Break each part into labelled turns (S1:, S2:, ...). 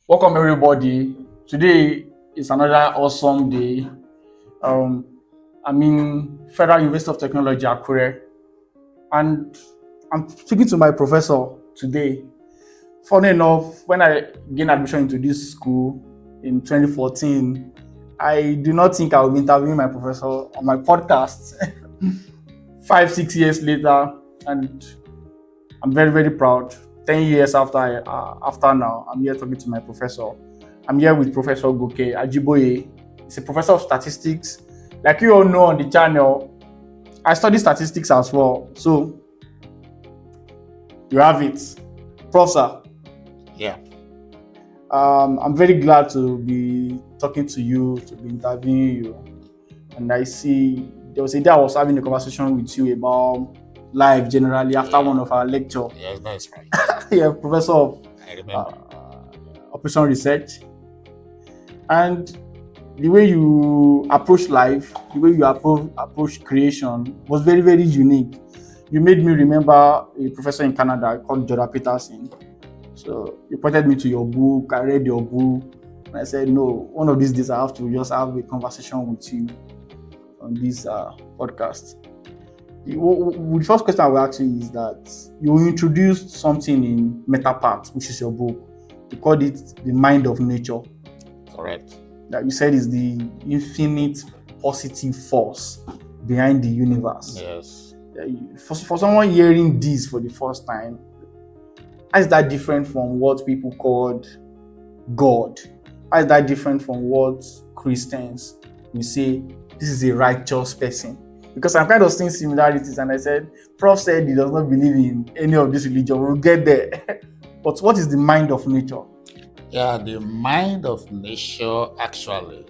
S1: Welcome everybody. Today is another awesome day. Um, I'm in Federal University of Technology, Akure, and I'm speaking to my professor today. Funny enough, when I gained admission into this school in 2014, I do not think I will be interviewing my professor on my podcast 5, 6 years later, and I'm very, very proud. 10 years after now, I'm here talking to my professor. I'm here with Professor Goke Ajiboye. He's a professor of statistics. Like you all know on the channel, I study statistics as well. So you have it, Prof. Sir.
S2: Yeah.
S1: I'm very glad to be talking to you, to be interviewing you. And I see there was a day I was having a conversation with you about life generally after one of our lecture.
S2: Yes, that's right.
S1: Yeah, professor of
S2: I remember.
S1: operation research, and the way you approach life, the way you approach creation was very, very unique. You made me remember a professor in Canada called Jordan Peterson. So you pointed me to your book. I read your book, and I said, "No, one of these days I have to just have a conversation with you on this podcast." The first question I will ask you is that you introduced something in Metapath, which is your book. You called it the mind of nature.
S2: Correct.
S1: That you said is the infinite positive force behind the universe.
S2: Yes.
S1: For someone hearing this for the first time, how is that different from what people called God? How is that different from what Christians will say this is a righteous person? Because I'm kind of seeing similarities, and I said, Prof said he does not believe in any of this religion. We'll get there. But what is the mind of nature?
S2: Yeah, the mind of nature actually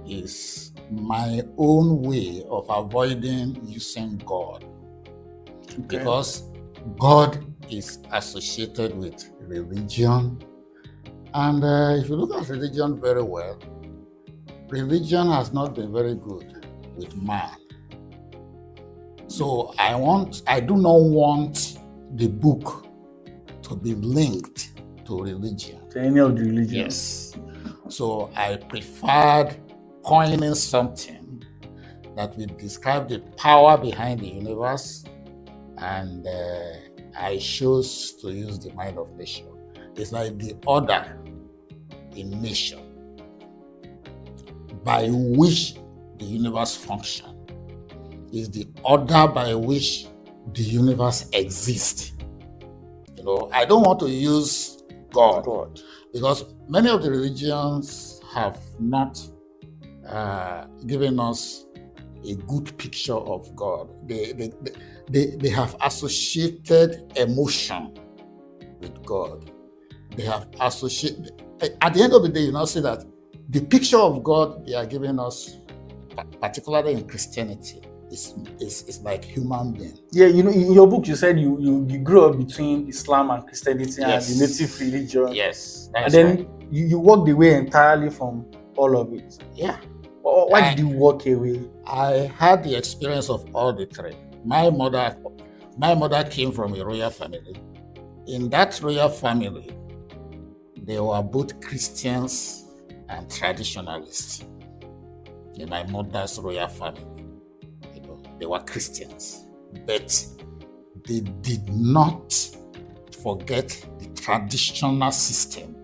S2: is my own way of avoiding using God.
S1: Okay.
S2: Because God is associated with religion. And if you look at religion very well, religion has not been very good with man. So I do not want the book to be linked to religion.
S1: To any of the religions.
S2: Yes. So I preferred coining something that will describe the power behind the universe, and I chose to use the mind of nature. It's like the order in nature by which the universe functions. Is the order by which the universe exists. I don't want to use God. Because many of the religions have not given us a good picture of God. They have associated emotion with God. They have associated. At the end of the day, you now see that the picture of God they are giving us, particularly in Christianity, is like human being.
S1: Yeah, in your book you said you grew up between Islam and Christianity.
S2: Yes.
S1: And the native religion.
S2: Yes,
S1: and then you walked away entirely from all of it.
S2: Yeah.
S1: Why did you walk away?
S2: I had the experience of all the three. My mother came from a royal family. In that royal family, they were both Christians and traditionalists. In my mother's royal family, they were Christians, but they did not forget the traditional system,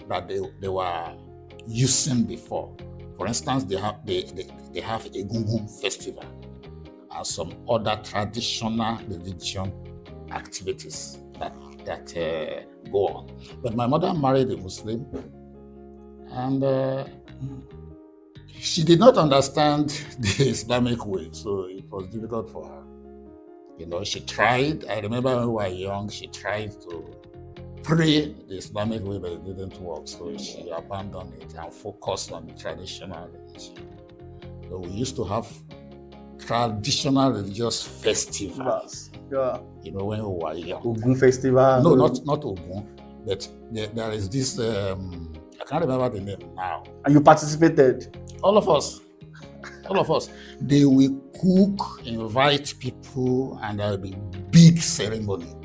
S2: that they were using before. For instance, they have a Gungun festival and some other traditional religion activities that go on. But my mother married a Muslim, and she did not understand the Islamic way, so it was difficult for her. She tried. I remember when we were young, she tried to pray the Islamic way, but it didn't work. So she abandoned it and focused on the traditional religion. So we used to have traditional religious festivals.
S1: Yeah.
S2: When we were young.
S1: Ogun festival.
S2: No, not Ogun, but there is this. I can't remember the name now.
S1: And you participated?
S2: All of us. They will cook, invite people, and there will be big ceremony.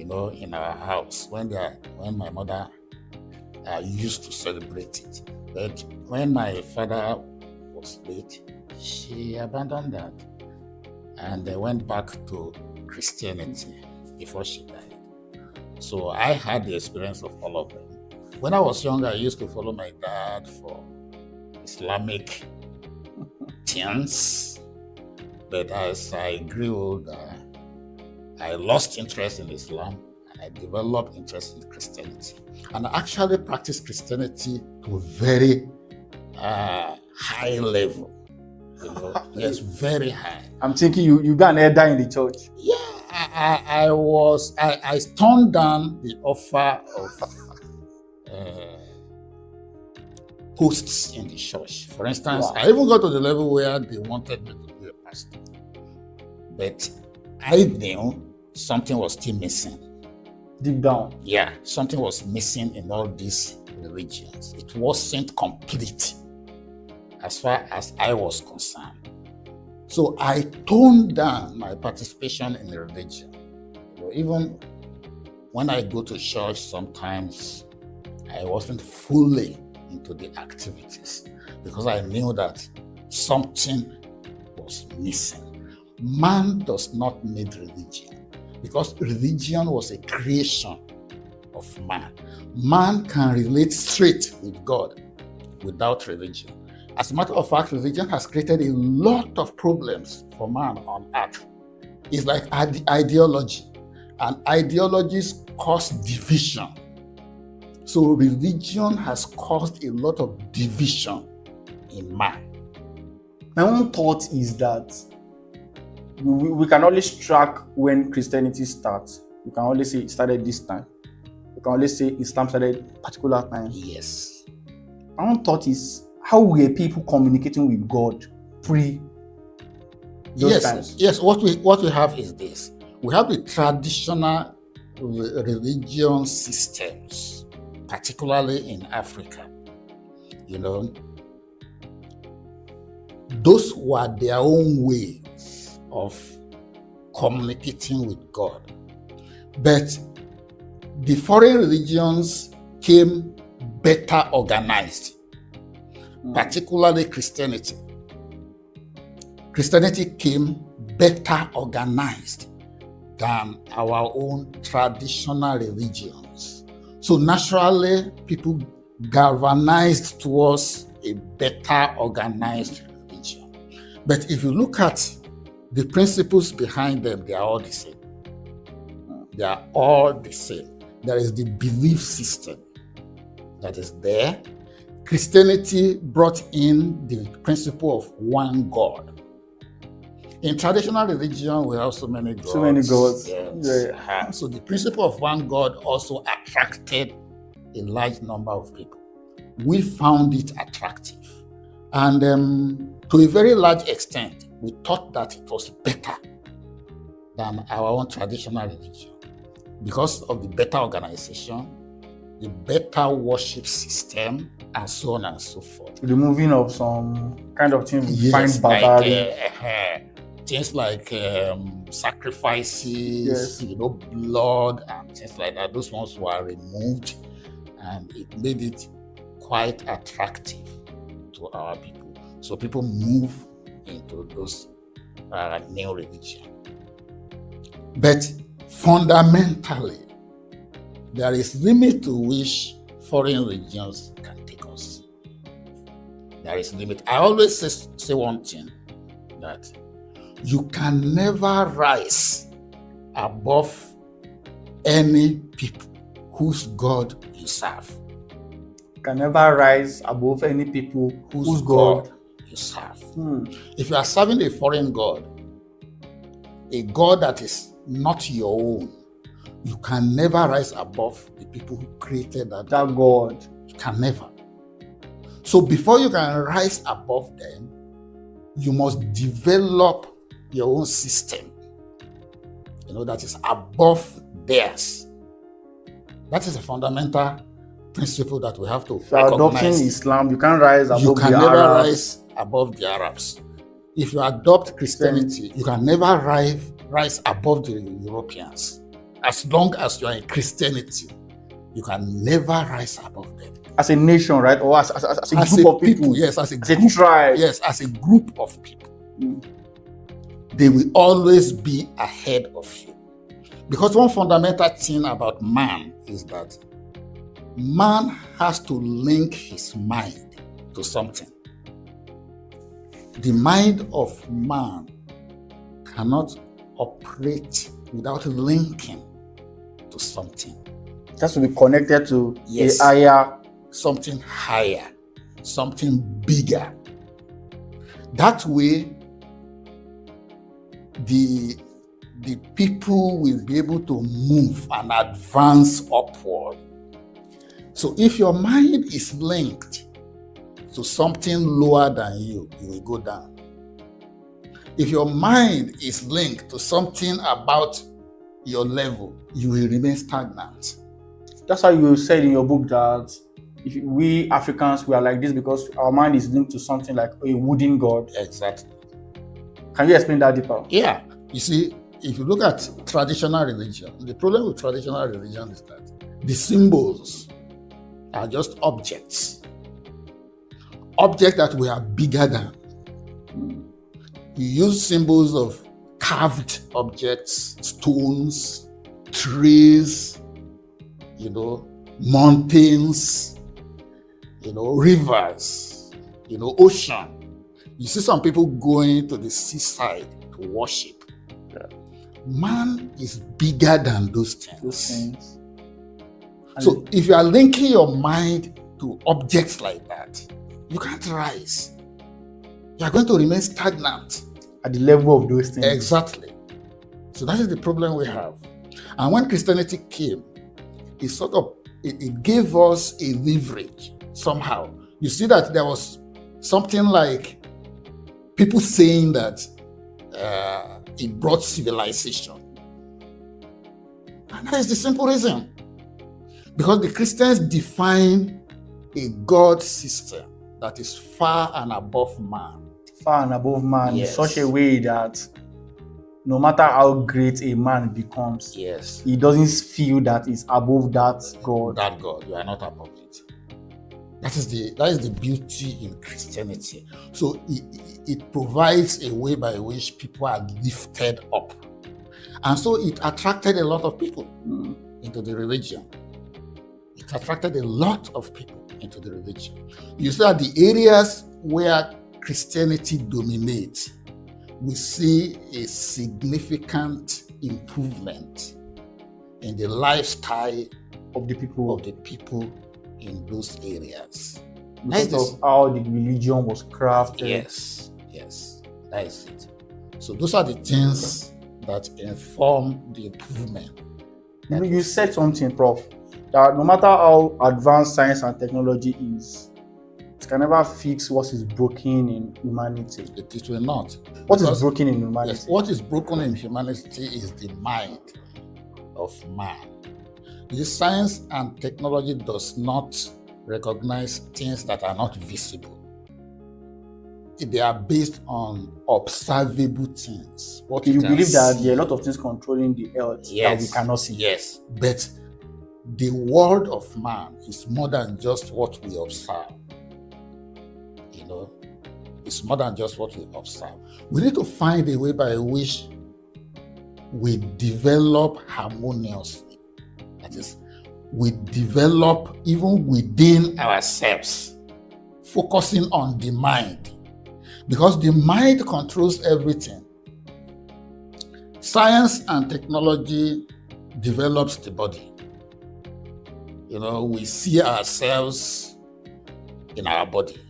S2: in our house when my mother used to celebrate it. But when my father was late, she abandoned that and went back to Christianity before she died. So I had the experience of all of them. When I was younger, I used to follow my dad for Islamic things. But as I grew older, I lost interest in Islam and I developed interest in Christianity. And I actually practiced Christianity to a very high level. Yes, very high.
S1: I'm thinking you got an elder in the church.
S2: Yeah, I turned down the offer of posts in the church. For instance,
S1: Wow.
S2: I even got to the level where they wanted me to be a pastor. But I knew something was still missing.
S1: Deep down.
S2: Yeah, something was missing in all these religions. It wasn't complete as far as I was concerned. So I toned down my participation in the religion. Even when I go to church, sometimes I wasn't fully into the activities because I knew that something was missing. Man does not need religion because religion was a creation of man. Man can relate straight with God without religion. As a matter of fact, religion has created a lot of problems for man on earth. It's like ideology, and ideologies cause division. So religion has caused a lot of division in man.
S1: My own thought is that we can always track when Christianity starts. We can always say it started this time. We can always say Islam started particular time.
S2: Yes.
S1: My own thought is, how were people communicating with God pre those times?
S2: Yes, what we have is this. We have the traditional religion systems, particularly in Africa. Those were their own ways of communicating with God. But the foreign religions came better organized. Particularly Christianity. Christianity came better organized than our own traditional religions. So naturally, people galvanized towards a better organized religion. But if you look at the principles behind them, they are all the same. They are all the same. There is the belief system that is there. Christianity brought in the principle of one God. In traditional religion, we have so many gods.
S1: So many gods.
S2: Yes. Yeah. So the principle of one God also attracted a large number of people. We found it attractive. And to a very large extent, we thought that it was better than our own traditional religion because of the better organization, the better worship system, and so on and so forth.
S1: Removing of some kind of thing we find
S2: Yes,
S1: barbaric.
S2: things like sacrifices,
S1: Yes.
S2: blood and things like that. Those ones were removed, and it made it quite attractive to our people. So people move into those new religion. But fundamentally, there is limit to which foreign religions can take us. There is limit. I always say one thing, that you can never rise above any people whose God you serve.
S1: You can never rise above any people whose God
S2: you serve. If you are serving a foreign God, a God that is not your own, you can never rise above the people who created that
S1: God.
S2: You can never. So before you can rise above them, you must develop your own system, that is above theirs. That is a fundamental principle that we have to
S1: If you are adopting
S2: recognize.
S1: Islam, you can't rise above
S2: You can
S1: the
S2: never
S1: Arabs.
S2: rise above the Arabs. If you adopt Christianity, you can never rise above the Europeans. as long as you are in Christianity, you can never rise above them.
S1: As a nation, right? Or as a
S2: As
S1: group
S2: a
S1: of people.
S2: yes, as a
S1: As a
S2: group,
S1: tribe.
S2: yes, as a group of people, they will always be ahead of you. Because one fundamental thing about man is that man has to link his mind to something. The mind of man cannot operate without linking to something.
S1: It has to be connected to
S2: Yes.
S1: a higher,
S2: something higher, something bigger. That way, the people will be able to move and advance upward. So if your mind is linked to something lower than you, you will go down. If your mind is linked to something about your level, you will remain stagnant.
S1: That's how you said in your book that if we Africans, we are like this because our mind is linked to something like a wooden god.
S2: Exactly.
S1: Can you explain that deeper?
S2: Yeah. You see, if you look at traditional religion, the problem with traditional religion is that the symbols are just objects. Objects that we are bigger than. You use symbols of carved objects, stones, trees, mountains, rivers, ocean. You see some people going to the seaside to worship.
S1: Yeah.
S2: Man is bigger than those things.
S1: Those things.
S2: So if you are linking your mind to objects like that, you can't rise. You are going to remain stagnant.
S1: At the level of those things.
S2: Exactly. So that is the problem we have. And when Christianity came, it gave us a leverage somehow. You see that there was something like people saying that it brought civilization. And that is the simple reason. Because the Christians define a God system that is far and above man.
S1: Far and above man,
S2: Yes.
S1: in such a way that no matter how great a man becomes,
S2: Yes.
S1: he doesn't feel that he's above that God.
S2: That God, you are not above it. That is the beauty in Christianity. So it provides a way by which people are lifted up. And so it attracted a lot of people into the religion. It attracted a lot of people into the religion. You see that the areas where Christianity dominates, we see a significant improvement in the lifestyle
S1: of the people.
S2: In those areas.
S1: Because of how the religion was crafted.
S2: Yes, that is it. So those are the things that inform the improvement.
S1: You said something, Prof, that no matter how advanced science and technology is, it can never fix what is broken in humanity.
S2: It will not.
S1: What is broken in humanity?
S2: Yes, what is broken in humanity is the mind of man. This science and technology does not recognize things that are not visible. They are based on observable things.
S1: Okay, you believe that there are a lot of things controlling the earth that we cannot see.
S2: Yes, but the world of man is more than just what we observe. It's more than just what we observe. We need to find a way by which we develop harmoniously. That is, we develop even within ourselves, focusing on the mind. Because the mind controls everything. Science and technology develops the body. We see ourselves in our body.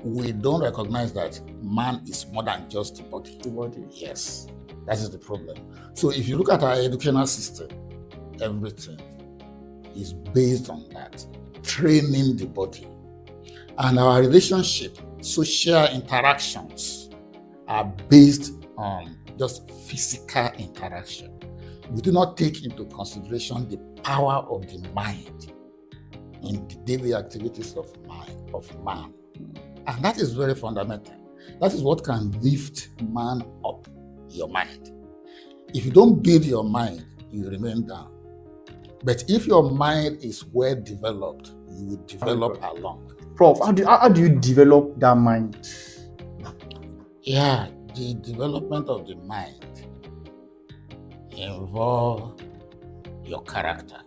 S2: We don't recognize that man is more than just the body.
S1: The body.
S2: Yes, that is the problem. So if you look at our educational system, everything is based on that, training the body. And our relationship, social interactions are based on just physical interaction. We do not take into consideration the power of the mind in the daily activities of man. And that is very fundamental. That is what can lift man up, your mind. If you don't build your mind, you remain down. But if your mind is well developed, you will develop along.
S1: Prof, how do you develop that mind?
S2: Yeah, the development of the mind involves your character.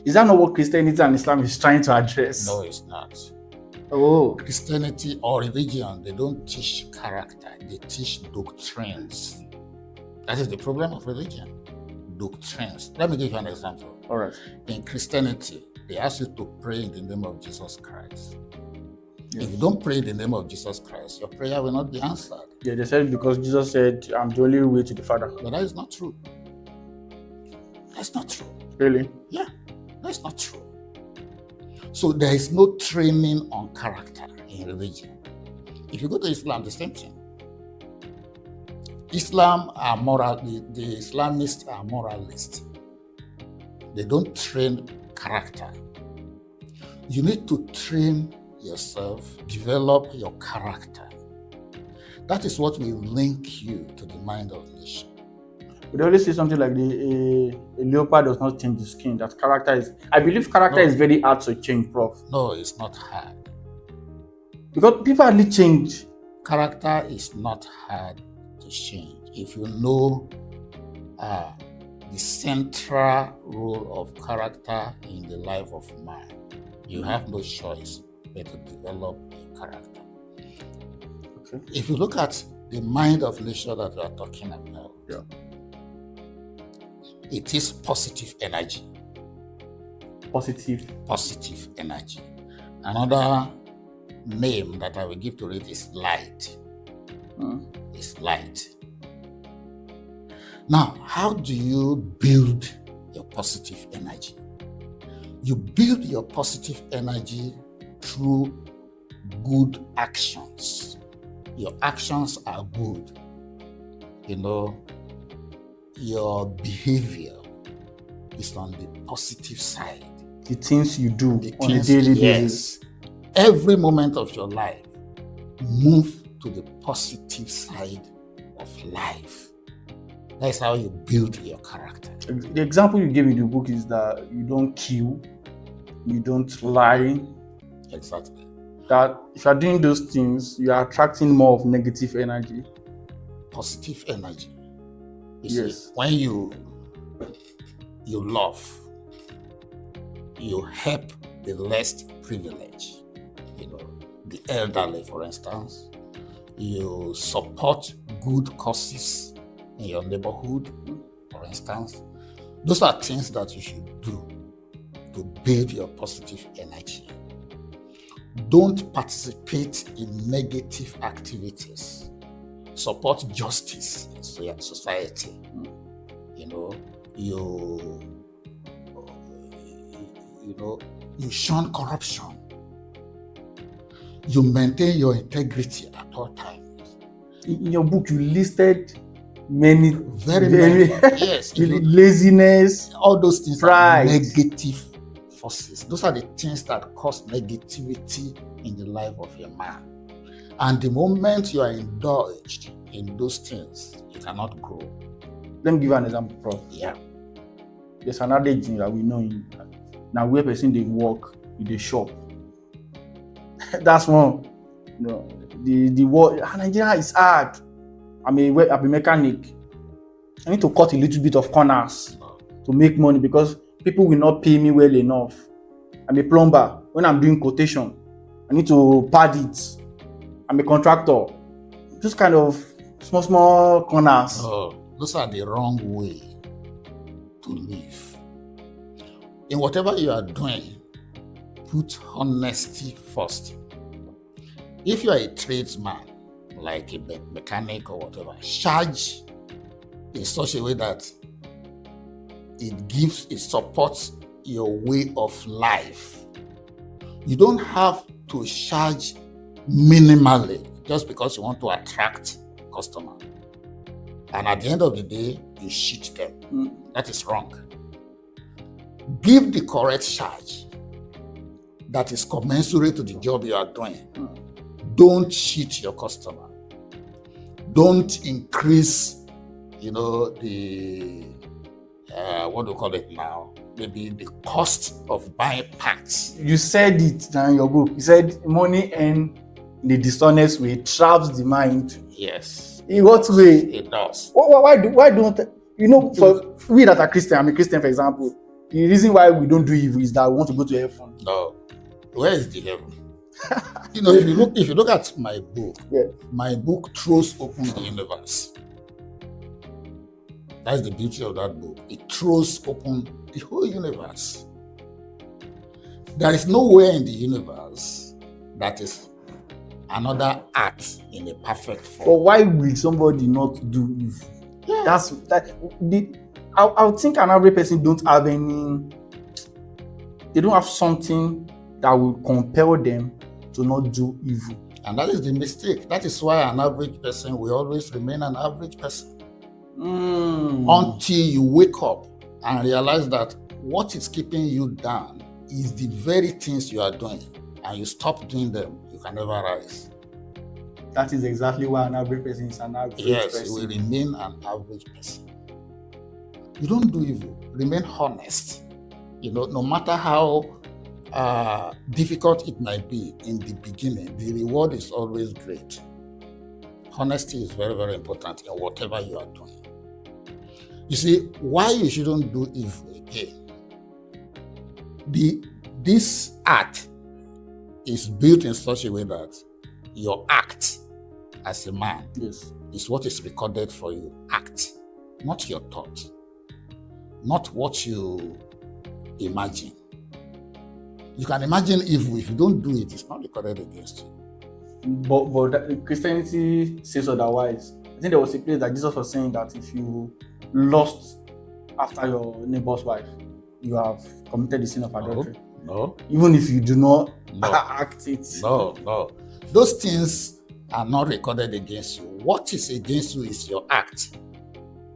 S1: Is that not what Christianity and Islam is trying to address?
S2: No, it's not.
S1: Oh.
S2: Christianity or religion, they don't teach character, they teach doctrines. That is the problem of religion. Doctrines. Let me give you an example.
S1: All right.
S2: In Christianity, they ask you to pray in the name of Jesus Christ.
S1: Yes.
S2: If you don't pray in the name of Jesus Christ, your prayer will not be answered.
S1: Yeah, they said because Jesus said, I'm the only way to the Father.
S2: But that is not true. That's not true.
S1: Really?
S2: Yeah, that's not true. So there is no training on character in religion. If you go to Islam, the same thing. Islam are moral, the Islamists are moralists. They don't train character. You need to train yourself, develop your character. That is what will link you to the mind of nation.
S1: They always say something like a leopard does not change the skin. That character is, I believe character is very hard to change, Prof.
S2: No, it's not hard.
S1: Because people hardly change.
S2: Character is not hard to change. If you know the central role of character in the life of man, you have no choice but to develop your character.
S1: Okay.
S2: If you look at the mind of nature that we are talking about,
S1: yeah,
S2: it is positive energy.
S1: Positive
S2: energy. Another name that I will give to it is light. It's light. Now, how do you build your positive energy? You build your positive energy through good actions. Your actions are good. You know, your behavior is on the positive side.
S1: The things you do on a daily basis.
S2: Every moment of your life, move to the positive side of life. That's how you build your character.
S1: The example you gave in the book is that you don't kill, you don't lie.
S2: Exactly.
S1: That if you're doing those things, you are attracting more of negative energy.
S2: Positive energy.
S1: Yes.
S2: See, when you love, you help the less privileged, you know, the elderly, for instance. You support good causes in your neighborhood, for instance. Those are things that you should do to build your positive energy. Don't participate in negative activities. Support justice in society. You know, you shun corruption. You maintain your integrity at all times.
S1: In your book, you listed many,
S2: yes,
S1: laziness,
S2: all those things
S1: pride,
S2: are negative forces. Those are the things that cause negativity in the life of a man. And the moment you are indulged in those things, you cannot grow.
S1: Let me give you an example, Prof.
S2: Yeah.
S1: There's another thing that we know now where person they work in the shop. That's one. You know, the work Nigeria is hard. I'm a mechanic. I need to cut a little bit of corners to make money because people will not pay me well enough. I'm a plumber. When I'm doing quotation, I need to pad it. I'm a contractor. Just kind of small corners.
S2: Oh, those are the wrong way to live. In whatever you are doing, put honesty first. If you are a tradesman, like a mechanic or whatever, charge in such a way that it supports your way of life. You don't have to charge minimally just because you want to attract customer. And at the end of the day, you cheat them. That is wrong. Give the correct charge that is commensurate to the job you are doing. Don't cheat your customer. Don't increase, the what do you call it now? Maybe the cost of buying parts.
S1: You said it in your book. You said money earned in a dishonest way traps the mind.
S2: Yes.
S1: In what way?
S2: It does.
S1: Why don't for we that are Christian, I'm a Christian, for example, the reason why we don't do evil is that we want to go to heaven.
S2: No. Where is the heaven? If you look at my book,
S1: Yeah.
S2: my book throws open the universe. That's the beauty of that book. It throws open the whole universe. There is nowhere in the universe that is another act in a perfect
S1: But
S2: form.
S1: why will somebody not do evil?
S2: Yeah.
S1: That's that. I would think an average person don't have something that will compel them to not do evil.
S2: And that is the mistake. That is why an average person will always remain an average person. Until you wake up and realize that what is keeping you down is the very things you are doing, and you stop doing them, you can never rise.
S1: That is exactly why an average person is an average
S2: Yes,
S1: person.
S2: you will remain an average person. You don't do evil. Remain honest. No matter how difficult it might be in the beginning, the reward is always great. Honesty is very, very important in whatever you are doing. You see, why you shouldn't do evil again? This act is built in such a way that your act as a man
S1: Yes.
S2: is what is recorded for you. Act, not your thought, not what you imagine. You can imagine evil. If you don't do it, it's not recorded against you.
S1: But Christianity says otherwise. I think there was a place that Jesus was saying that if you lust after your neighbor's wife, you have committed the sin of adultery.
S2: No.
S1: Even if you do not
S2: No.
S1: act it.
S2: No. Those things are not recorded against you. What is against you is your act.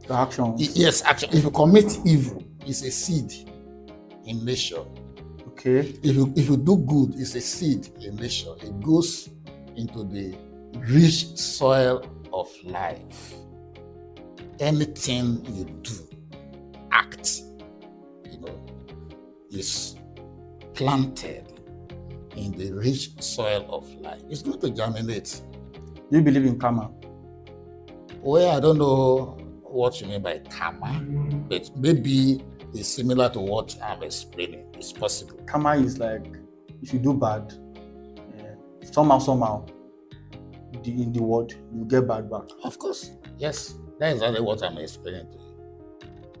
S1: The actions.
S2: Yes, action. If you commit evil, it's a seed in nature.
S1: Okay.
S2: If you do good, it's a seed in nature. It goes into the rich soil of life. Anything you do, act, is planted in the rich soil of life. It's going to germinate.
S1: Do you believe in karma?
S2: Well, I don't know what you mean by karma, but maybe it's similar to what I'm explaining. It's possible.
S1: Karma is like if you do bad, somehow, in the world, you get bad back.
S2: Of course, yes. That is exactly what I'm explaining to you.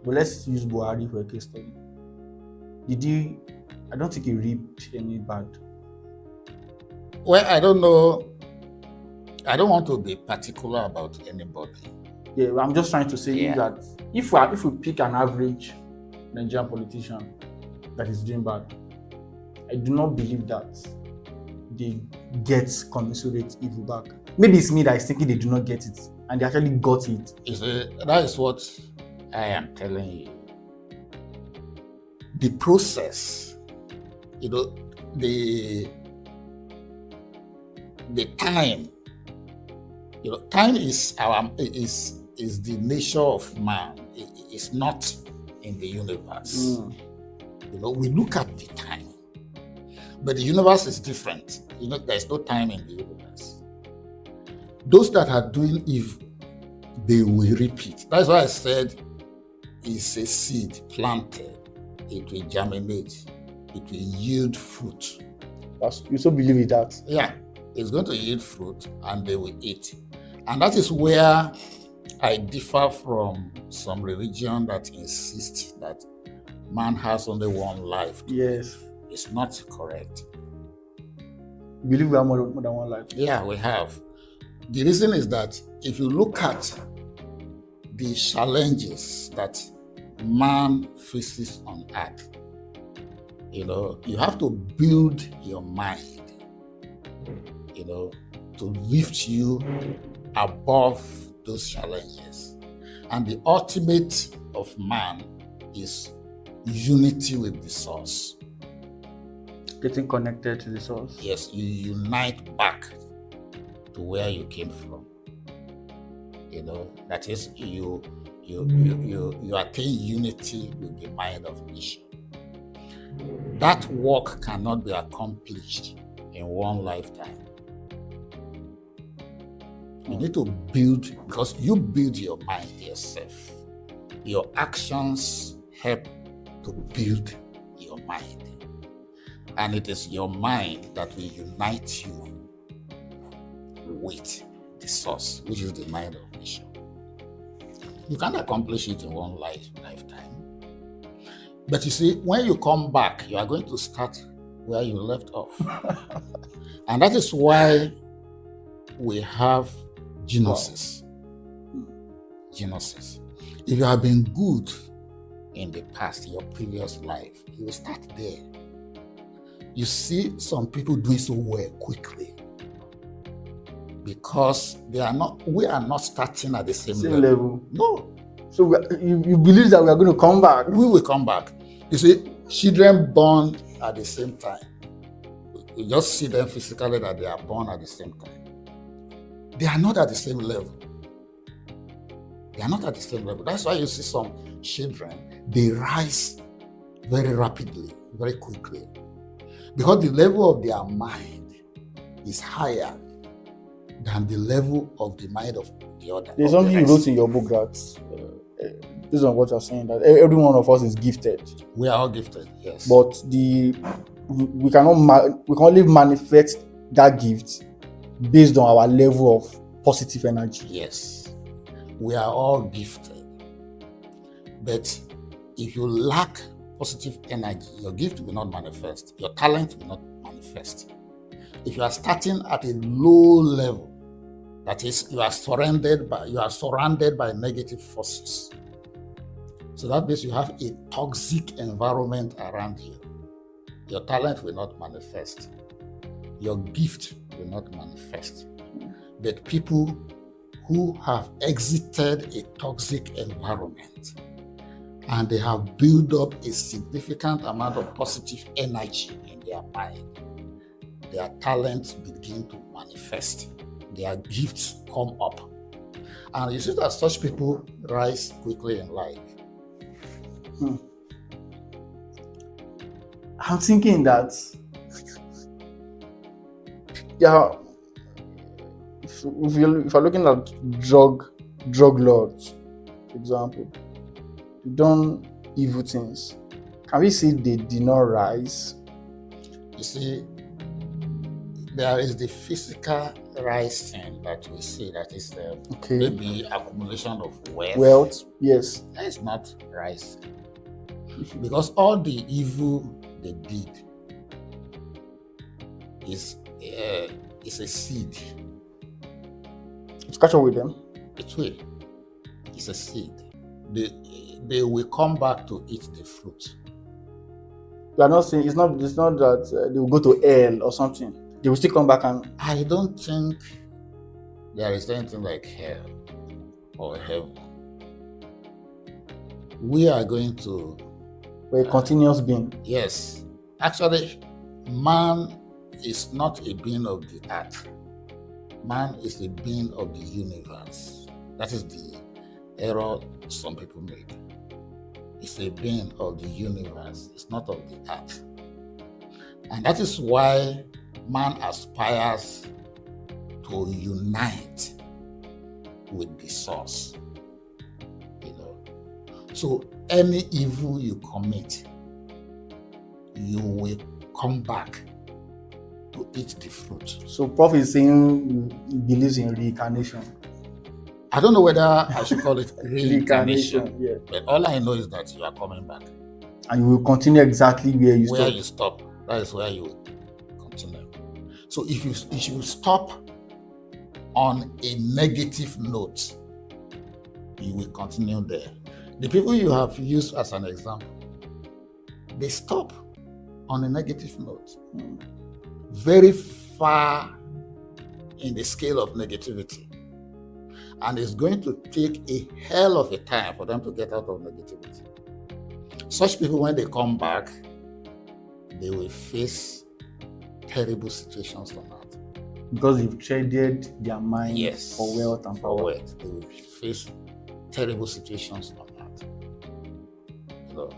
S1: But let's use Buhari for a case study. I don't think he reaped any bad.
S2: Well, I don't know. I don't want to be particular about anybody.
S1: Yeah, I'm just trying to say that if we pick an average Nigerian politician that is doing bad, I do not believe that they get commensurate evil back. Maybe it's me that is thinking they do not get it, and they actually got it.
S2: That is what I am telling you. The process, the time. Time is the nature of man. It's not in the universe. We look at the time, but the universe is different. There's no time in the universe. Those that are doing evil, they will repeat. That's why I said it's a seed planted. It will germinate. It will yield fruit.
S1: You so believe in that?
S2: Yeah, it's going to yield fruit, and they will eat. And that is where I differ from some religion that insists that man has only one life.
S1: Yes.
S2: It's not correct.
S1: You believe we have more than one life?
S2: Yeah, we have. The reason is that if you look at the challenges that man faces on earth, you have to build your mind, to lift you above those challenges. And the ultimate of man is unity with the source.
S1: Getting connected to the source.
S2: Yes, you unite back to where you came from. That is, you you attain unity with the mind of mission. That work cannot be accomplished in one lifetime. You need to build, because you build your mind yourself. Your actions help to build your mind. And it is your mind that will unite you with the source, which is the mind of mission. You can't accomplish it in one lifetime. But you see, when you come back, you are going to start where you left off. And that is why we have Genesis. Genesis. If you have been good in the past, your previous life, you will start there. You see some people doing so well quickly because we are not starting at the same level. No.
S1: So you believe that we are going to come back?
S2: We will come back. You see, children born at the same time. You just see them physically that they are born at the same time. They are not at the same level. They are not at the same level. That's why you see some children, they rise very rapidly, very quickly. Because the level of their mind is higher than the level of the mind of the other.
S1: There's something you wrote in your book that, based on what you're saying, that every one of us is gifted.
S2: We are all gifted, yes.
S1: But we can only manifest that gift based on our level of positive energy.
S2: Yes, we are all gifted. But if you lack positive energy, your gift will not manifest. Your talent will not manifest. If you are starting at a low level, that is, you are surrounded by negative forces. So that means you have a toxic environment around you. Your talent will not manifest. Your gift will not manifest. But people who have exited a toxic environment and they have built up a significant amount of positive energy in their mind, their talents begin to manifest. Their gifts come up. And you see that such people rise quickly in life.
S1: I'm thinking that, yeah, if you're looking at drug lords, for example, they've done evil things. Can we say they did not rise?
S2: You see, there is the physical rising that we see, that is maybe accumulation of wealth.
S1: Yes.
S2: That is not rising. Because all the evil they did is a seed.
S1: To catch up with them.
S2: It will. It's a seed. They will come back to eat the fruit.
S1: You are not saying it's not that they will go to hell or something. They will still come back and.
S2: I don't think there is anything like hell or heaven. We are going to.
S1: A continuous being.
S2: Yes. Actually, man is not a being of the earth. Man is a being of the universe. That is the error some people make. It's a being of the universe. It's not of the earth. And that is why man aspires to unite with the source. So any evil you commit, you will come back to eat the fruit.
S1: So Prof is saying he believes in reincarnation.
S2: I don't know whether I should call it reincarnation.
S1: Yeah.
S2: But all I know is that you are coming back.
S1: And you will continue exactly where you
S2: Where you stop. That is where you will continue. So if you stop on a negative note, you will continue there. The people you have used as an example, they stop on a negative note. Very far in the scale of negativity. And it's going to take a hell of a time for them to get out of negativity. Such people, when they come back, they will face terrible situations from that.
S1: Because they've traded their mind
S2: yes,
S1: for wealth and power.
S2: They will face terrible situations on earth. You know?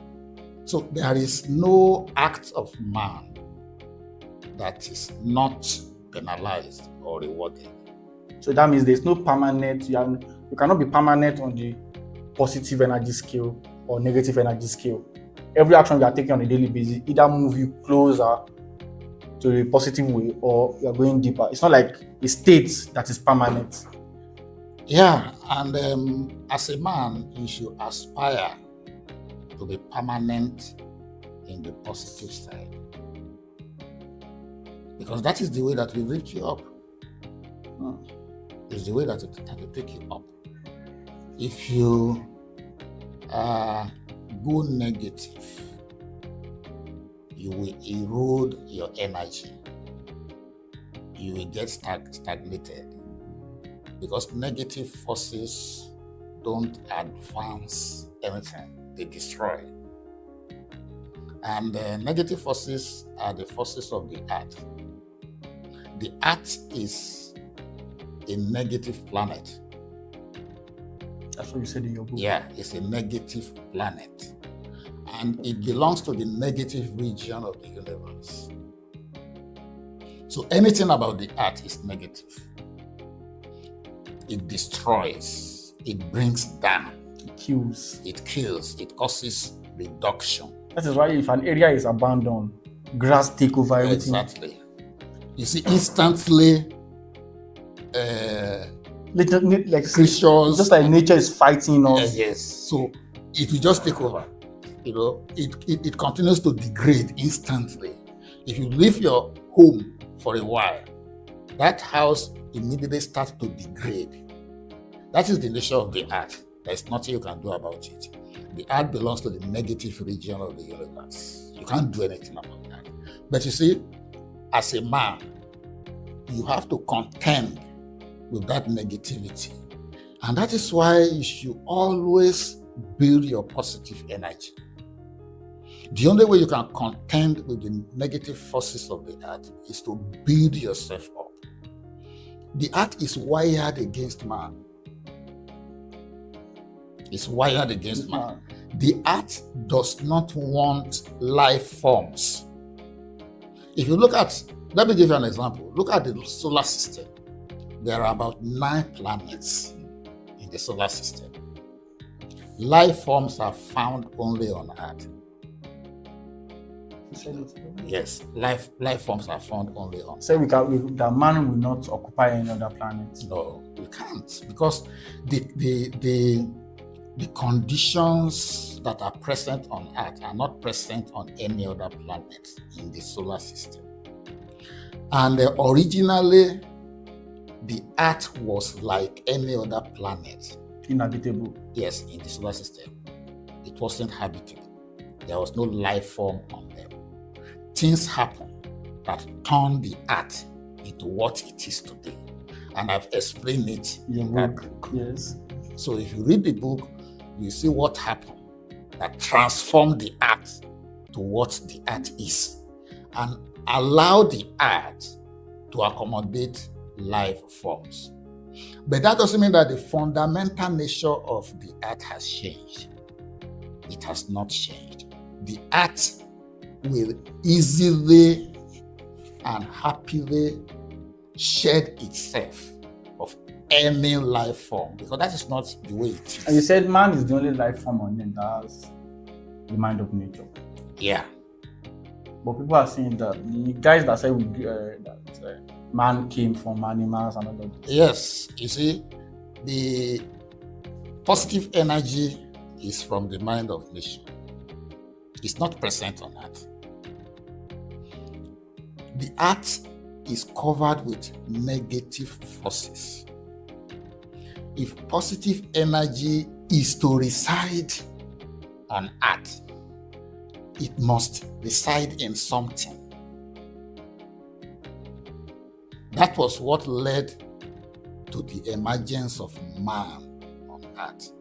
S2: So there is no act of man that is not penalized or rewarded.
S1: So that means there's no permanent, you cannot be permanent on the positive energy scale or negative energy scale. Every action you are taking on a daily basis either move you closer to the positive way or you are going deeper. It's not like a state that is permanent.
S2: Yeah, and as a man, you should aspire to be permanent in the positive side. Because that is the way that will lift you up. It's the way that will take you up. If you go negative, you will erode your energy. You will get stagnated. Because negative forces don't advance anything, they destroy. And negative forces are the forces of the earth. The earth is a negative planet.
S1: That's what you said in your book.
S2: Yeah, it's a negative planet. And it belongs to the negative region of the universe. So anything about the earth is negative. It destroys, it brings down,
S1: It kills.
S2: it causes reduction.
S1: That is why if an area is abandoned, grass take over everything.
S2: Exactly. You see, instantly,
S1: Like
S2: creatures,
S1: just like nature is fighting us.
S2: yes. So if you just take over, it continues to degrade instantly. If you leave your home for a while, that house immediately starts to degrade. That is the nature of the earth. There's nothing you can do about it. The earth belongs to the negative region of the universe. You can't do anything about that. But you see, as a man, you have to contend with that negativity. And that is why you should always build your positive energy. The only way you can contend with the negative forces of the earth is to build yourself up. The earth is wired against man. It's wired against man. The earth does not want life forms. If you look at, let me give you an example. Look at the solar system. There are about 9 planets in the solar system. Life forms are found only on Earth. Yes, life forms are found only on Earth.
S1: So the man will not occupy any other planet.
S2: No, we can't, because the conditions that are present on Earth are not present on any other planet in the solar system. And originally, the Earth was like any other planet.
S1: Inhabitable.
S2: Yes, in the solar system. It wasn't habitable. There was no life form on them. Things happened that turned the Earth into what it is today. And I've explained it in that book.
S1: Yes.
S2: So if you read the book, you see what happened that transformed the Earth to what the Earth is and allow the Earth to accommodate life forms. But that doesn't mean that the fundamental nature of the Earth has changed. It has not changed. The Earth will easily and happily shed itself of any life form, because that is not the way it is.
S1: And you said man is the only life form on earth that has the mind of nature.
S2: Yeah.
S1: But people are saying that the guys that say that man came from animals and all of this.
S2: Yes, you see, the positive energy is from the mind of nature. It's not present on Earth. The Earth is covered with negative forces. If positive energy is to reside on Earth, it must reside in something. That was what led to the emergence of man on Earth.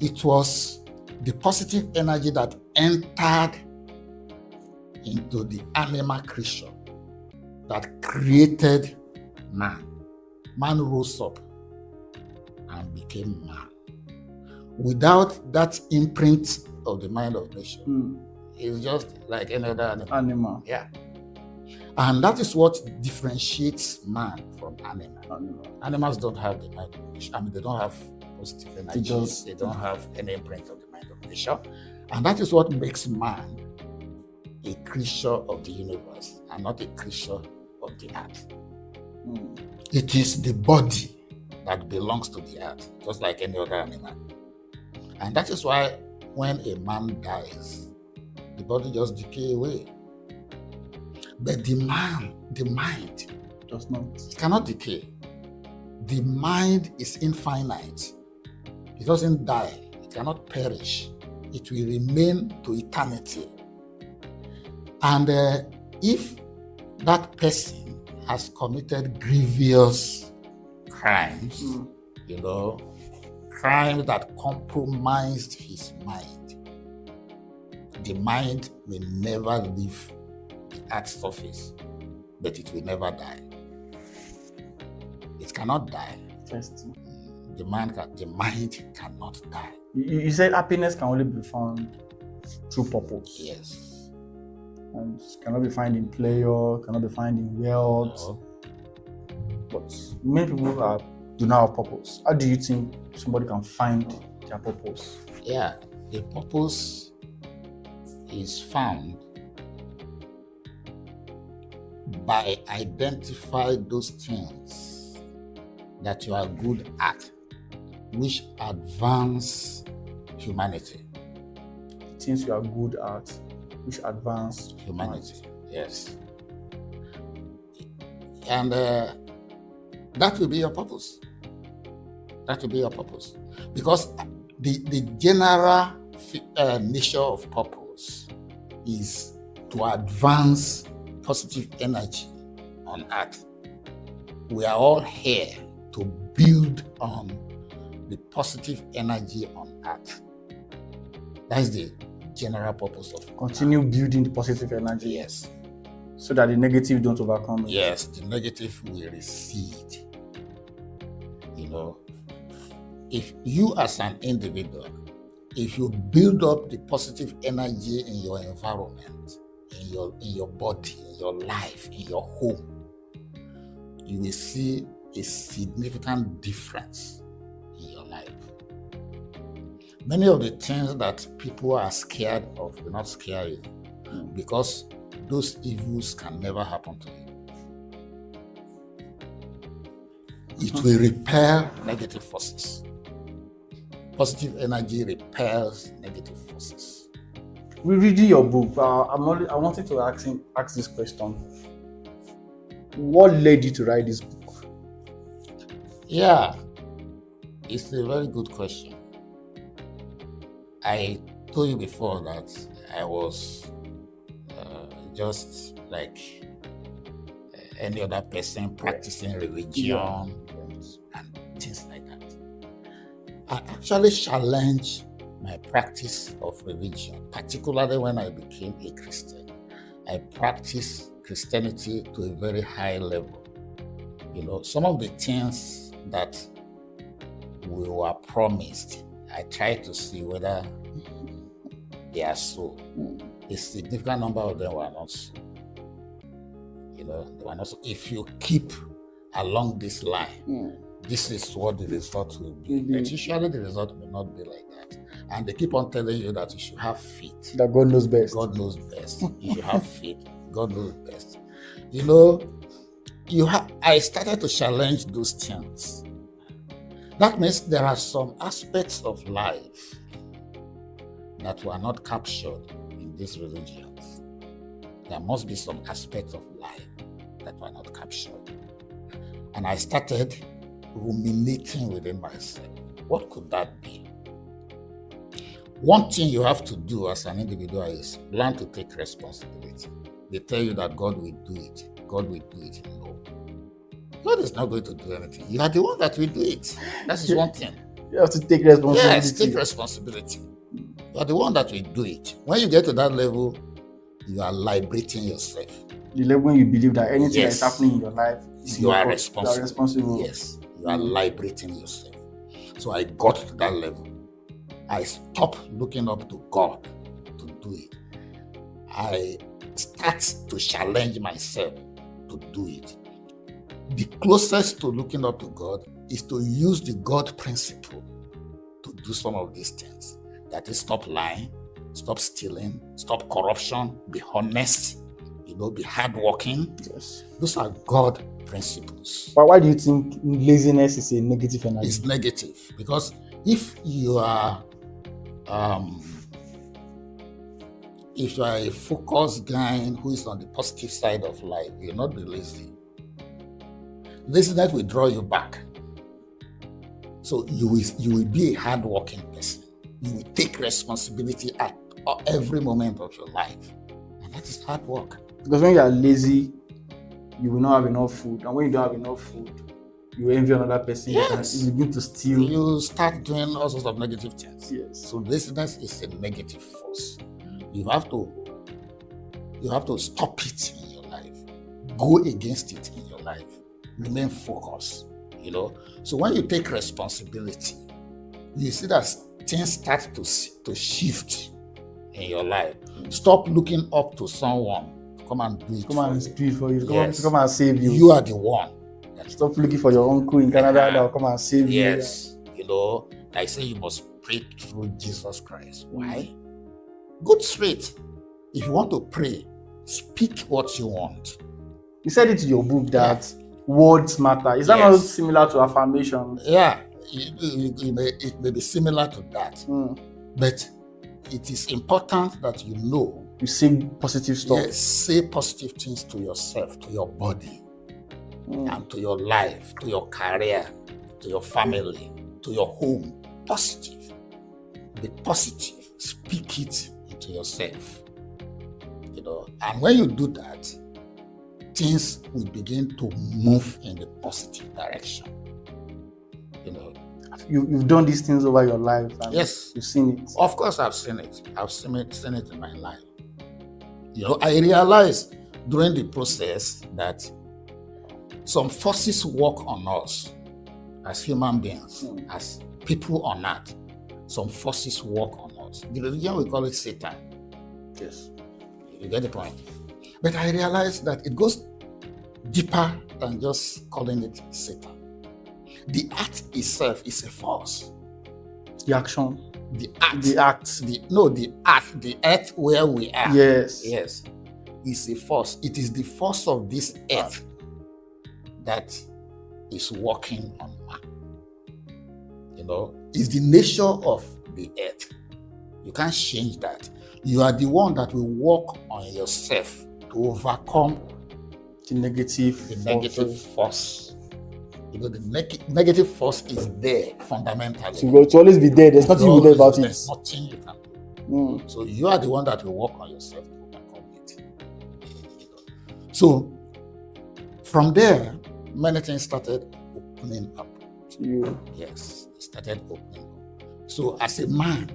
S2: It was the positive energy that entered into the animal creature that created man. Man rose up and became man. Without that imprint of the mind of nature, it's just like any other animal. Yeah. And that is what differentiates man from animal. Animals don't have the mind of nature. I mean, they don't have positive energy. They don't have any imprint of the mind of nature. And that is what makes man a creature of the universe and not a creature of the earth. It is the body that belongs to the earth, just like any other animal. And that is why when a man dies, the body just decays away. But the mind
S1: does not.
S2: It cannot decay. The mind is infinite. It doesn't die. It cannot perish. It will remain to eternity. And if that person has committed grievous crimes, crimes that compromised his mind, the mind may never leave the earth's surface, but it will never die. It cannot die.
S1: Interesting.
S2: The mind cannot die.
S1: You said happiness can only be found through purpose.
S2: Yes.
S1: And it cannot be found in pleasure, cannot be found in wealth.
S2: No.
S1: But many people do not have purpose. How do you think somebody can find their purpose?
S2: Yeah, the purpose is found by identifying those things that you are good at, which advance humanity.
S1: Things you are good at, which advance
S2: humanity. Yes. And that will be your purpose. That will be your purpose. Because the general nature of purpose is to advance positive energy on earth. We are all here to build on the positive energy on earth. That's the general purpose of
S1: continue building the positive energy.
S2: Yes.
S1: So that the negative don't overcome it.
S2: Yes, the negative will recede. If you as an individual, if you build up the positive energy in your environment, in your body, in your life, in your home, you will see a significant difference in your life. Many of the things that people are scared of will not scare you because those evils can never happen to you. It will repel negative forces. Positive energy repels negative forces.
S1: We read your book. I wanted to ask this question. What led you to write this book?
S2: Yeah, it's a very good question. I told you before that I was just like any other person practicing religion and things like that. I actually challenged my practice of religion, particularly when I became a Christian. I practiced Christianity to a very high level. Some of the things that we were promised, I tried to see whether they are so. A significant number of them were not so. They were not so. If you keep along this line, this is what the result will be. But usually the result will not be like that. And they keep on telling you that you should have faith.
S1: That God knows best.
S2: God knows best. You should have faith. God knows best. I started to challenge those things. That means there are some aspects of life that were not captured in these religions. There must be some aspects of life that were not captured. And I started ruminating within myself. What could that be? One thing you have to do as an individual is learn to take responsibility. They tell you that God will do it. God will do it. No. God is not going to do anything. You are the one that will do it. That is one thing.
S1: You have to take responsibility.
S2: Yes, take responsibility. You are the one that will do it. When you get to that level, you are liberating yourself.
S1: The level when you believe that anything that is happening in your life,
S2: you are responsible.
S1: You are responsible.
S2: Yes, you are liberating yourself. So I got to that level. I stopped looking up to God to do it. I start to challenge myself to do it. The closest to looking up to God is to use the God principle to do some of these things. That is, stop lying, stop stealing, stop corruption, be honest, be hardworking.
S1: Yes.
S2: Those are God principles.
S1: Why do you think laziness is a negative energy?
S2: It's negative because if you are a focused guy who is on the positive side of life, you'll not be lazy. Laziness will draw you back. So you will be a hardworking person. You will take responsibility at every moment of your life. And that is hard work.
S1: Because when you are lazy, you will not have enough food. And when you don't have enough food, you envy another person.
S2: Yes.
S1: You begin to steal.
S2: You start doing all sorts of negative things.
S1: Yes.
S2: So laziness is a negative force. You have to stop it in your life. Go against it in your life. Remain focused. So when you take responsibility, you see that things start to shift in your life. Stop looking up to someone to come and do it
S1: for you.
S2: Yes.
S1: Come and save you.
S2: You are the one.
S1: Stop looking for your uncle in Canada that will come and save you.
S2: Yes. I say you must pray through Jesus Christ. Why? Go straight. If you want to pray, speak what you want.
S1: You said it in your book that words matter. Is that not similar to affirmation?
S2: Yeah, it may be similar to that. But it is important that you
S1: say positive stuff.
S2: Yes, say positive things to yourself, to your body, and to your life, to your career, to your family, to your home. Positive. Be positive. Speak it into yourself. And when you do that, things will begin to move in the positive direction.
S1: You've done these things over your life. And
S2: yes,
S1: you've seen it.
S2: Of course, I've seen it. I've seen it in my life. I realized during the process that some forces work on us as human beings, as people on earth. Some forces work on us. The religion, we call it Satan.
S1: Yes.
S2: You get the point? But I realized that it goes deeper than just calling it Satan. The act itself is a force.
S1: The action.
S2: The act.
S1: The act.
S2: The act. The earth where we are.
S1: Yes.
S2: Yes. Is a force. It is the force of this earth that is working on man. It's the nature of the earth. You can't change that. You are the one that will work on yourself to overcome
S1: the negative
S2: force. The negative force is there fundamentally.
S1: So to always be there. There's nothing you can do about it.
S2: There's nothing you can do. So you are the one that will work on yourself to overcome it. So from there, many things started opening up to you. Yes, it started opening up. So as a man,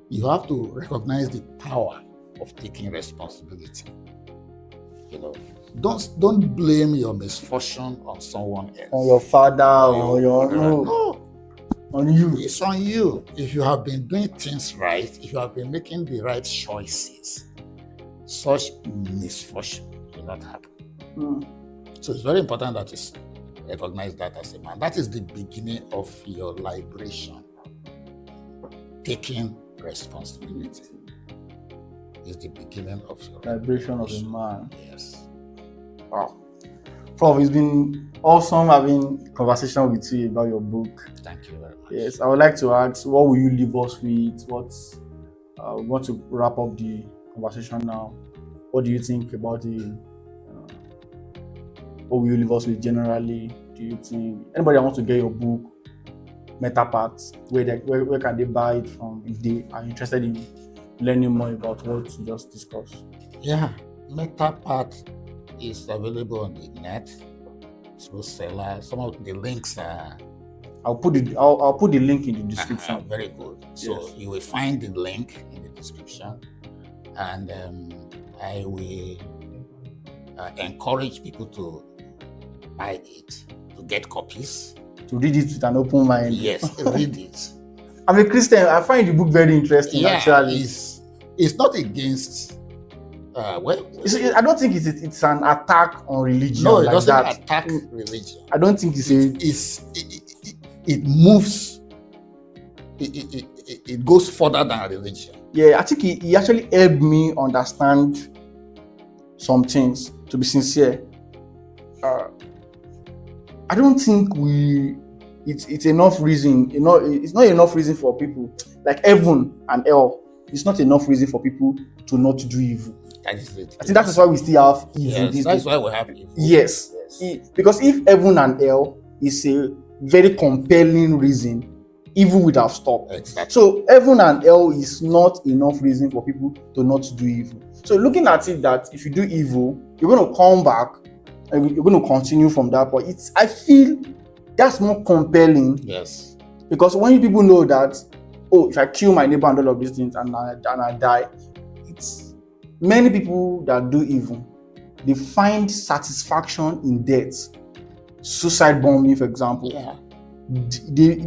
S2: you have to recognize the power of taking responsibility. Don't blame your misfortune on someone else.
S1: On your father or your
S2: no.
S1: On you.
S2: It's on you. If you have been doing things right, if you have been making the right choices, such misfortune will not happen. So it's very important that you recognize that as a man. That is the beginning of your liberation. Taking responsibility is the beginning of your
S1: liberation of a man.
S2: Yes.
S1: Wow. Prof, it's been awesome having a conversation with you about your book.
S2: Thank you very much.
S1: Yes, I would like to ask, what will you leave us with? We want to wrap up the conversation now. What do you think about what will you leave us with generally? Do you think anybody that wants to get your book, Metapath, where can they buy it from if they are interested in learning more about what you just discussed?
S2: Yeah, Metapath is available on the net through seller. Some of the links are.
S1: I'll put the link in the description.
S2: Very good. So you will find the link in the description, and I will encourage people to buy it, to get copies.
S1: to read it with an open mind.
S2: Yes, read it.
S1: I'm a Christian. I find the book very interesting.
S2: Yeah,
S1: Actually,
S2: it's not against. Well,
S1: I don't think it's an attack on religion.
S2: no, it
S1: like
S2: doesn't
S1: that.
S2: attack religion.
S1: I don't think it's
S2: it moves. It goes further than religion.
S1: Yeah, I think he actually helped me understand some things. To be sincere, I don't think it's enough reason. It's not enough reason for people like heaven and hell. It's not enough reason for people to not do evil.
S2: That is it.
S1: I think that is why we still have evil.
S2: Yes, that's why we have evil.
S1: Yes. Because if heaven and hell is a very compelling reason, evil would have stopped.
S2: Exactly.
S1: So heaven and hell is not enough reason for people to not do evil. So looking at it that if you do evil, you're going to come back and you're going to continue from that point. I feel that's more compelling.
S2: Yes.
S1: Because when people know that, oh, if I kill my neighbor and all of these things and I die, it's many people that do evil, they find satisfaction in death. Suicide bombing, for example.
S2: Yeah.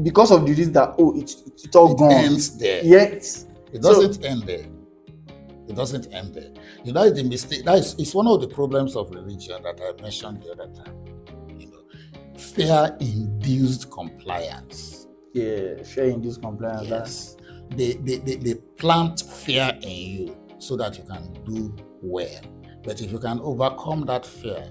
S1: Because of the reason that it's all gone.
S2: It ends there.
S1: Yes.
S2: It doesn't end there. It doesn't end there. You know, the mistake. It's one of the problems of religion that I mentioned the other time. You know, fear-induced compliance.
S1: Yeah, fear-induced compliance.
S2: Yes. They plant fear in you so that you can do well. But if you can overcome that fear,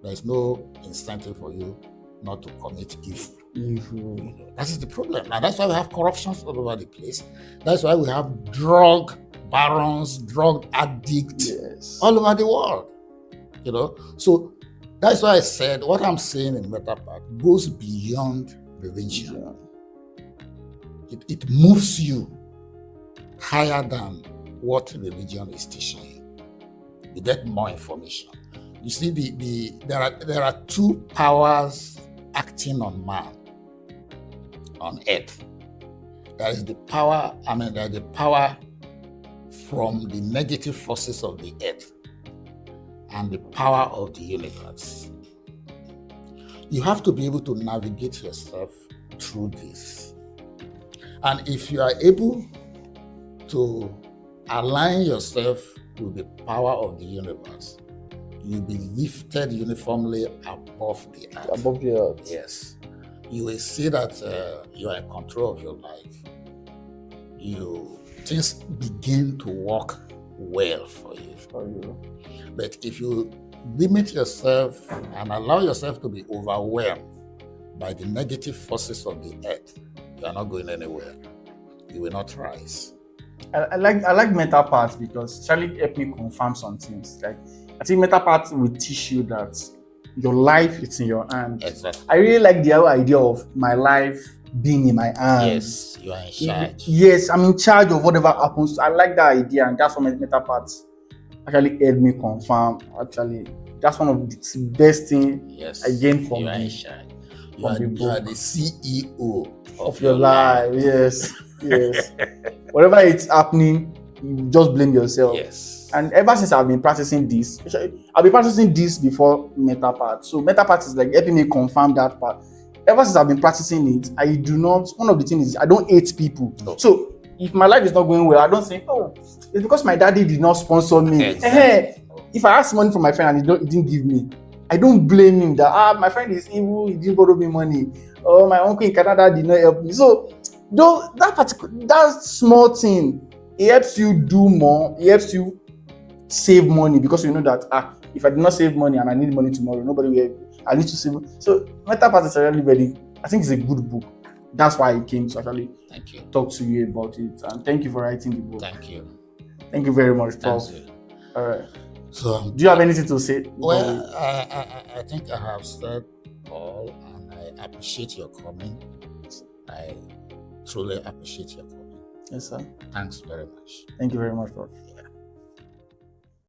S2: there is no incentive for you not to commit evil. You know, that is the problem. Now that's why we have corruptions all over the place. That's why we have drug barons, drug addicts all over the world. You know, so that's why I said what I'm saying in Metapath goes beyond religion. It moves you higher than what religion is teaching you. You get more information. You see, there are two powers acting on man, on earth. There is the power, there's the power from the negative forces of the earth and the power of the universe. You have to be able to navigate yourself through this. And if you are able to align yourself with the power of the universe, you'll be lifted uniformly above the earth.
S1: Above the earth.
S2: Yes. You will see that you are in control of your life. Things begin to work well for you. But if you limit yourself and allow yourself to be overwhelmed by the negative forces of the earth, you are not going anywhere. You will not rise.
S1: I like Metapath because it really helped me confirm some things. Like I think Metapath will teach you that your life is in your hands.
S2: Exactly.
S1: I really like the whole idea of my life being in my hands.
S2: Yes, you are in charge.
S1: Yes, I'm in charge of whatever happens. I like that idea, and that's what Metapath actually helped me confirm. Actually, that's one of the best things I gained from
S2: you are in charge. You are the CEO of your life.
S1: Yes. Yes. Whatever it's happening, you just blame yourself.
S2: Yes.
S1: And ever since I've been practicing this, I've been practicing this before Metapath. So Metapath is like helping me confirm that part. Ever since I've been practicing it, one of the things is I don't hate people. No. So if my life is not going well, I don't think, it's because my daddy did not sponsor me.
S2: Exactly.
S1: If I ask money from my friend and he didn't give me, I don't blame him that my friend is evil, he didn't borrow me money. Or my uncle in Canada did not help me. So that small thing, it helps you do more, it helps you save money because you know that if I did not save money and I need money tomorrow, nobody will help me. I need to save. So Metapath is really I think it's a good book. That's why I came to actually talk to you about it. And thank you for writing the book.
S2: Thank you.
S1: Thank you very much, Prof. All right.
S2: So,
S1: do you have anything to say?
S2: Well, I think I have said all, and I appreciate your comment. I truly appreciate your comment.
S1: Yes, sir.
S2: Thanks very much.
S1: Thank you very much, Prof.